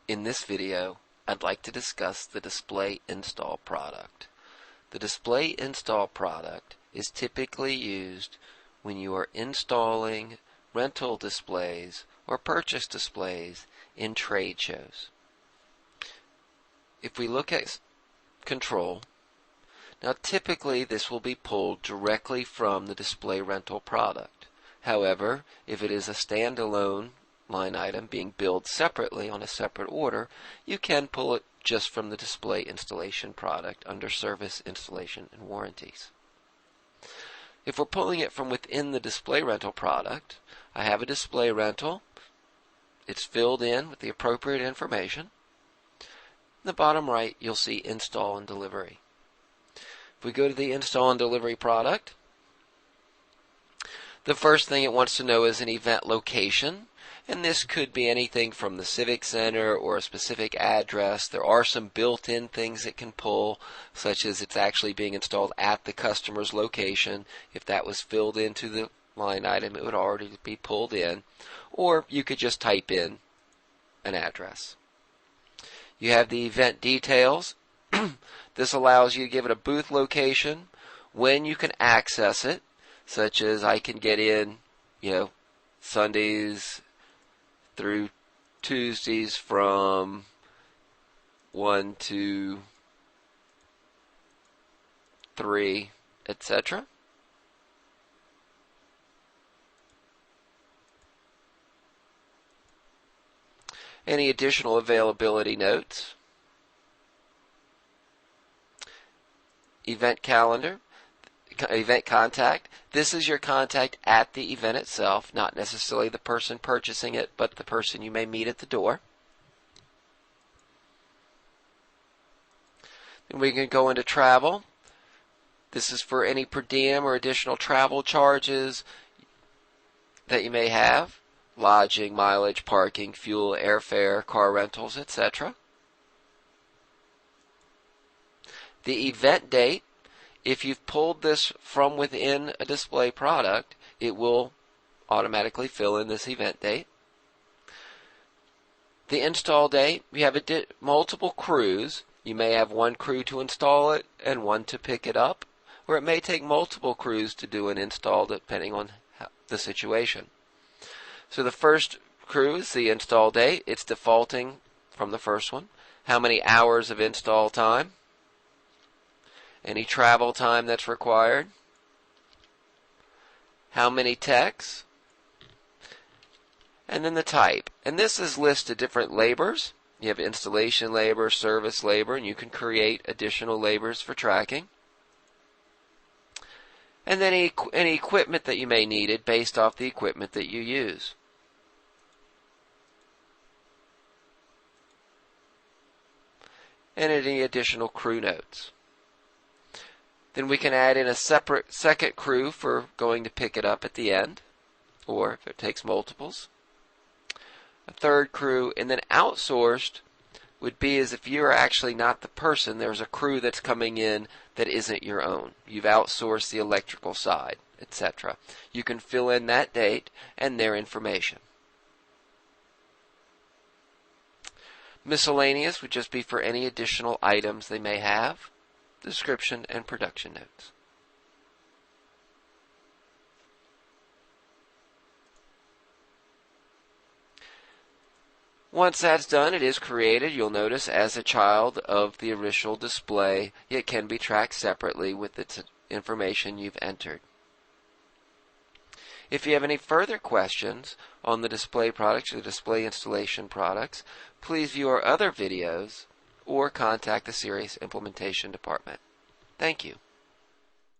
In this video, I'd like to discuss the display install product. The display install product is typically used when you are installing rental displays or purchase displays in trade shows. If we look at control, now typically this will be pulled directly from the display rental product. However, if it is a standalone line item being billed separately on a separate order, you can pull it just from the display installation product under service, installation, and warranties. If we're pulling it from within the display rental product, I have a display rental. It's filled in with the appropriate information. In the bottom right, you'll see install and delivery. If we go to the install and delivery product, the first thing it wants to know is an event location. And this could be anything from the Civic Center or a specific address. There are some built-in things it can pull, such as it's actually being installed at the customer's location. If that was filled into the line item, it would already be pulled in. Or you could just type in an address. You have the event details. This allows you to give it a booth location, when you can access it, such as I can get in, Sundays through Tuesdays from 1 to 3, etc. Any additional availability notes. Event calendar. Event contact. This is your contact at the event itself, not necessarily the person purchasing it, but the person you may meet at the door. Then we can go into travel. This is for any per diem or additional travel charges that you may have. Lodging, mileage, parking, fuel, airfare, car rentals, etc. The event date. If you've pulled this from within a display product, it will automatically fill in this event date. The install date, we have multiple crews. You may have one crew to install it and one to pick it up, or it may take multiple crews to do an install depending on the situation. So the first crew is the install date. It's defaulting from the first one. How many hours of install time? Any travel time that's required. How many techs. And then the type. And this is listed different labors. You have installation labor, service labor, and you can create additional labors for tracking. And then any equipment that you may need based off the equipment that you use. And any additional crew notes. Then we can add in a separate second crew for going to pick it up at the end, or if it takes multiples. A third crew, and then outsourced would be as if you're actually not the person. There's a crew that's coming in that isn't your own. You've outsourced the electrical side, etc. You can fill in that date and their information. Miscellaneous would just be for any additional items they may have. Description and production notes. Once that's done, it is created, you'll notice, as a child of the initial display. It can be tracked separately with the information you've entered. If you have any further questions on the display products or the display installation products, please view our other videos or contact the Serious Implementation Department. Thank you.